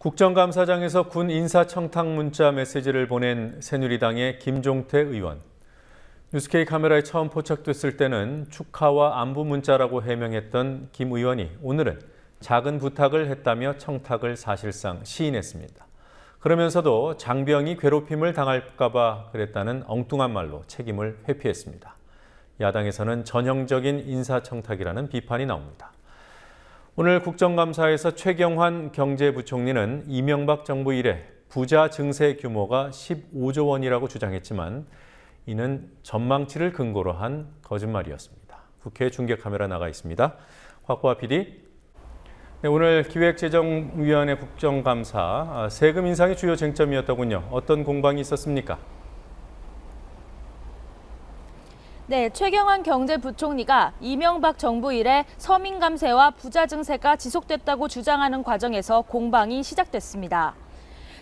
국정감사장에서 군 인사청탁 문자 메시지를 보낸 새누리당의 김종태 의원. 뉴스K 카메라에 처음 포착됐을 때는 축하와 안부 문자라고 해명했던 김 의원이 오늘은 작은 부탁을 했다며 청탁을 사실상 시인했습니다. 그러면서도 장병이 괴롭힘을 당할까 봐 그랬다는 엉뚱한 말로 책임을 회피했습니다. 야당에서는 전형적인 인사청탁이라는 비판이 나옵니다. 오늘 국정감사에서 최경환 경제부총리는 이명박 정부 이래 부자 증세 규모가 15조 원이라고 주장했지만 이는 전망치를 근거로 한 거짓말이었습니다. 국회 중계카메라 나가 있습니다. 곽보아 PD. 네, 오늘 기획재정위원회 국정감사 세금 인상이 주요 쟁점이었더군요. 어떤 공방이 있었습니까? 네, 최경환 경제부총리가 이명박 정부 이래 서민 감세와 부자 증세가 지속됐다고 주장하는 과정에서 공방이 시작됐습니다.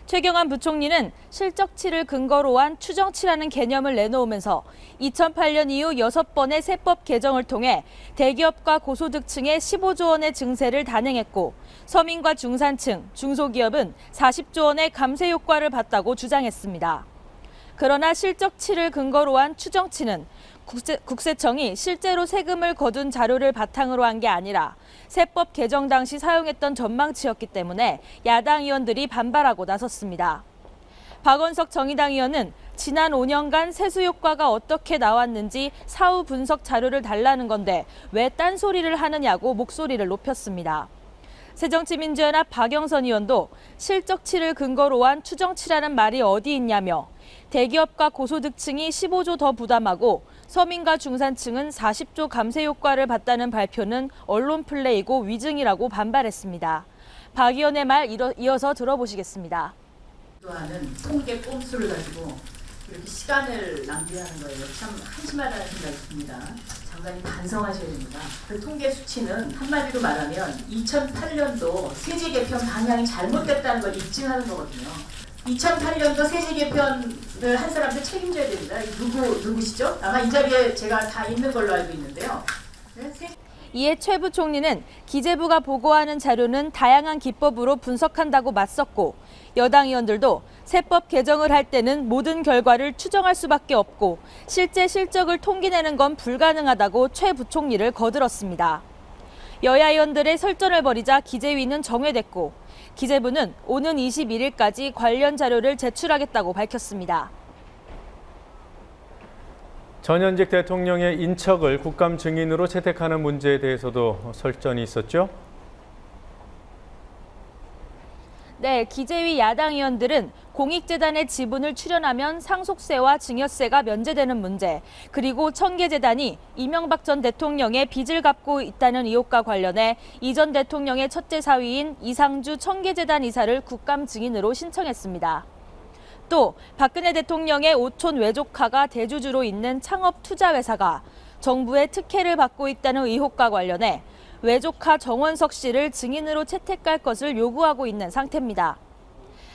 최경환 부총리는 실적치를 근거로 한 추정치라는 개념을 내놓으면서 2008년 이후 6번의 세법 개정을 통해 대기업과 고소득층의 15조 원의 증세를 단행했고 서민과 중산층, 중소기업은 40조 원의 감세 효과를 봤다고 주장했습니다. 그러나 실적치를 근거로 한 추정치는 국세청이 실제로 세금을 거둔 자료를 바탕으로 한 게 아니라 세법 개정 당시 사용했던 전망치였기 때문에 야당 의원들이 반발하고 나섰습니다. 박원석 정의당 의원은 지난 5년간 세수 효과가 어떻게 나왔는지 사후 분석 자료를 달라는 건데 왜 딴소리를 하느냐고 목소리를 높였습니다. 새정치민주연합 박영선 의원도 실적치를 근거로 한 추정치라는 말이 어디 있냐며 대기업과 고소득층이 15조 더 부담하고 서민과 중산층은 40조 감세 효과를 봤다는 발표는 언론 플레이고 위증이라고 반발했습니다. 박 의원의 말 이어서 들어보시겠습니다. 하는 통계 꼼수를 가지고 이렇게 시간을 낭비하는 거예요. 참 한심하다는 생각이 듭니다. 장관님 반성하셔야 됩니다. 그 통계 수치는 한마디로 말하면 2008년도 세제 개편 방향이 잘못됐다는 걸 입증하는 거거든요. 2008년도 세제 개편을 한 사람들 책임져야 됩니다. 누구시죠? 아마 이 자리에 제가 다 있는 걸로 알고 있는데요. 이에 최 부총리는 기재부가 보고하는 자료는 다양한 기법으로 분석한다고 맞섰고 여당 의원들도 세법 개정을 할 때는 모든 결과를 추정할 수밖에 없고 실제 실적을 통계내는 건 불가능하다고 최 부총리를 거들었습니다. 여야 의원들의 설전을 벌이자 기재위는 정회됐고 기재부는 오는 21일까지 관련 자료를 제출하겠다고 밝혔습니다. 전현직 대통령의 인척을 국감 증인으로 채택하는 문제에 대해서도 설전이 있었죠? 네, 기재위 야당 의원들은 공익재단의 지분을 출연하면 상속세와 증여세가 면제되는 문제, 그리고 청계재단이 이명박 전 대통령의 빚을 갚고 있다는 의혹과 관련해 이 전 대통령의 첫째 사위인 이상주 청계재단 이사를 국감 증인으로 신청했습니다. 또 박근혜 대통령의 오촌 외조카가 대주주로 있는 창업투자회사가 정부의 특혜를 받고 있다는 의혹과 관련해 외조카 정원석 씨를 증인으로 채택할 것을 요구하고 있는 상태입니다.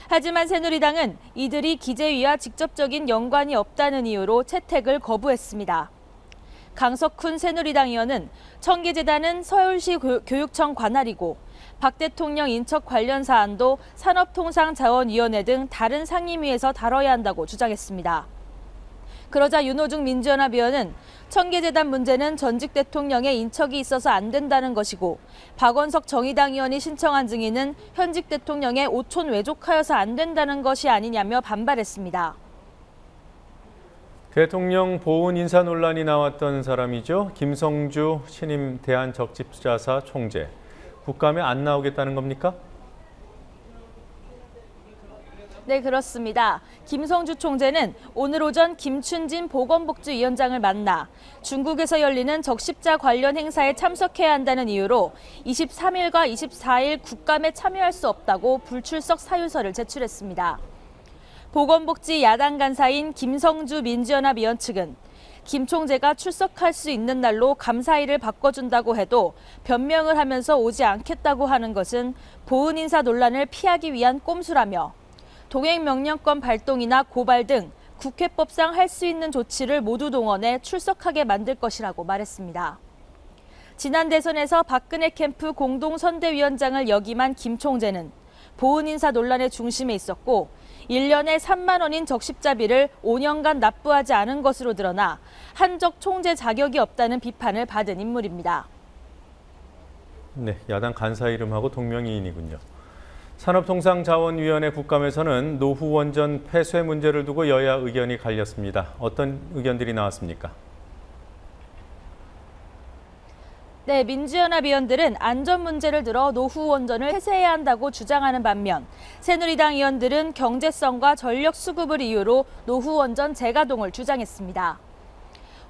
하지만 새누리당은 이들이 기재위와 직접적인 연관이 없다는 이유로 채택을 거부했습니다. 강석훈 새누리당 의원은 청계재단은 서울시 교육청 관할이고 박 대통령 인척 관련 사안도 산업통상자원위원회 등 다른 상임위에서 다뤄야 한다고 주장했습니다. 그러자 윤호중 민주연합 의원은 청계재단 문제는 전직 대통령의 인척이 있어서 안 된다는 것이고 박원석 정의당 의원이 신청한 증인은 현직 대통령의 오촌 외조카여서 안 된다는 것이 아니냐며 반발했습니다. 대통령 보훈 인사 논란이 나왔던 사람이죠. 김성주 신임 대한적십자사 총재. 국감에 안 나오겠다는 겁니까? 네, 그렇습니다. 김성주 총재는 오늘 오전 김춘진 보건복지위원장을 만나 중국에서 열리는 적십자 관련 행사에 참석해야 한다는 이유로 23일과 24일 국감에 참여할 수 없다고 불출석 사유서를 제출했습니다. 보건복지 야당 간사인 김성주 민주연합 의원 측은 김 총재가 출석할 수 있는 날로 감사일을 바꿔준다고 해도 변명을 하면서 오지 않겠다고 하는 것은 보훈 인사 논란을 피하기 위한 꼼수라며 동행명령권 발동이나 고발 등 국회법상 할 수 있는 조치를 모두 동원해 출석하게 만들 것이라고 말했습니다. 지난 대선에서 박근혜 캠프 공동선대위원장을 역임한 김 총재는 보훈 인사 논란의 중심에 있었고 1년에 3만 원인 적십자비를 5년간 납부하지 않은 것으로 드러나 한적 총재 자격이 없다는 비판을 받은 인물입니다. 네, 야당 간사 이름하고 동명이인이군요. 산업통상자원위원회 국감에서는 노후 원전 폐쇄 문제를 두고 여야 의견이 갈렸습니다. 어떤 의견들이 나왔습니까? 네, 민주연합 의원들은 안전 문제를 들어 노후 원전을 폐쇄해야 한다고 주장하는 반면 새누리당 의원들은 경제성과 전력 수급을 이유로 노후 원전 재가동을 주장했습니다.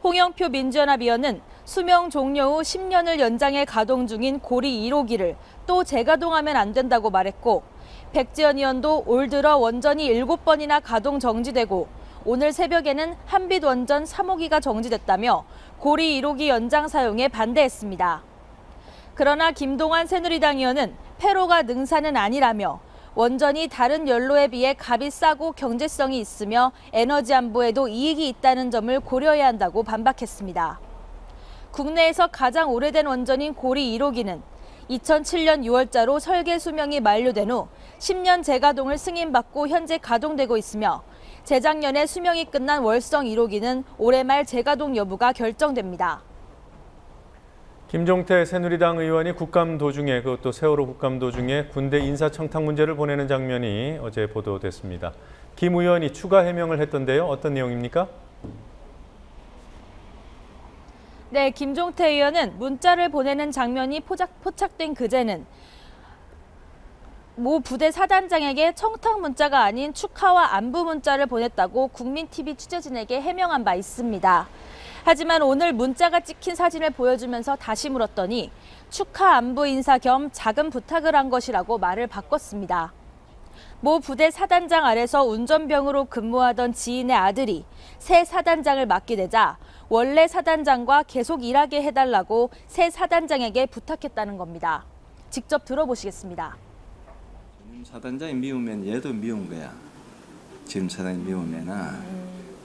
홍영표 민주연합 의원은 수명 종료 후 10년을 연장해 가동 중인 고리 1호기를 또 재가동하면 안 된다고 말했고 백지연 의원도 올 들어 원전이 7번이나 가동 정지되고 오늘 새벽에는 한빛 원전 3호기가 정지됐다며 고리 1호기 연장 사용에 반대했습니다. 그러나 김동완 새누리당 의원은 폐로가 능사는 아니라며 원전이 다른 연료에 비해 값이 싸고 경제성이 있으며 에너지 안보에도 이익이 있다는 점을 고려해야 한다고 반박했습니다. 국내에서 가장 오래된 원전인 고리 1호기는 2007년 6월자로 설계 수명이 만료된 후 10년 재가동을 승인받고 현재 가동되고 있으며 재작년에 수명이 끝난 월성 1호기는 올해 말 재가동 여부가 결정됩니다. 김종태 새누리당 의원이 국감 도중에 그것도 세월호 국감 도중에 군대 인사청탁 문제를 보내는 장면이 어제 보도됐습니다. 김 의원이 추가 해명을 했던데요. 어떤 내용입니까? 네, 김종태 의원은 문자를 보내는 장면이 포착된 그제는 모 부대 사단장에게 청탁 문자가 아닌 축하와 안부 문자를 보냈다고 국민TV 취재진에게 해명한 바 있습니다. 하지만 오늘 문자가 찍힌 사진을 보여주면서 다시 물었더니 축하 안부 인사 겸 작은 부탁을 한 것이라고 말을 바꿨습니다. 모 부대 사단장 아래서 운전병으로 근무하던 지인의 아들이 새 사단장을 맡게 되자 원래 사단장과 계속 일하게 해달라고 새 사단장에게 부탁했다는 겁니다. 직접 들어보시겠습니다. 사단장이 미우면 얘도 미운 거야. 지금 사단이 미우면은.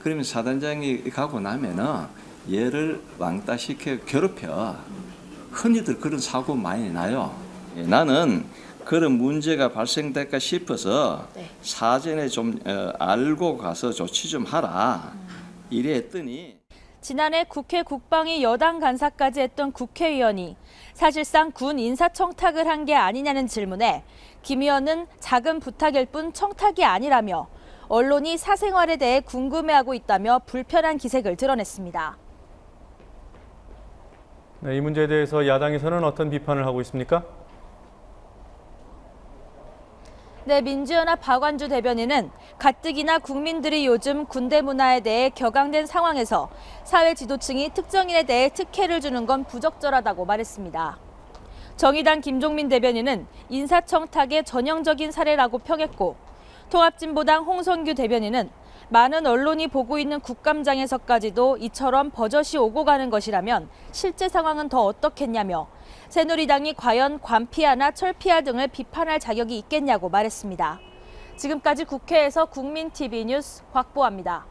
그러면 사단장이 가고 나면은 얘를 왕따시켜 괴롭혀. 흔히들 그런 사고 많이 나요. 나는 그런 문제가 발생될까 싶어서 사전에 좀 알고 가서 조치 좀 하라. 이래 했더니 지난해 국회 국방위 여당 간사까지 했던 국회의원이 사실상 군 인사청탁을 한 게 아니냐는 질문에 김 의원은 작은 부탁일 뿐 청탁이 아니라며 언론이 사생활에 대해 궁금해하고 있다며 불편한 기색을 드러냈습니다. 네, 이 문제에 대해서 야당에서는 어떤 비판을 하고 있습니까? 네, 민주연합 박완주 대변인은 가뜩이나 국민들이 요즘 군대 문화에 대해 격앙된 상황에서 사회 지도층이 특정인에 대해 특혜를 주는 건 부적절하다고 말했습니다. 정의당 김종민 대변인은 인사청탁의 전형적인 사례라고 평했고 통합진보당 홍성규 대변인은 많은 언론이 보고 있는 국감장에서까지도 이처럼 버젓이 오고 가는 것이라면 실제 상황은 더 어떻겠냐며 새누리당이 과연 관피아나 철피아 등을 비판할 자격이 있겠냐고 말했습니다. 지금까지 국회에서 국민TV 뉴스 곽보아입니다.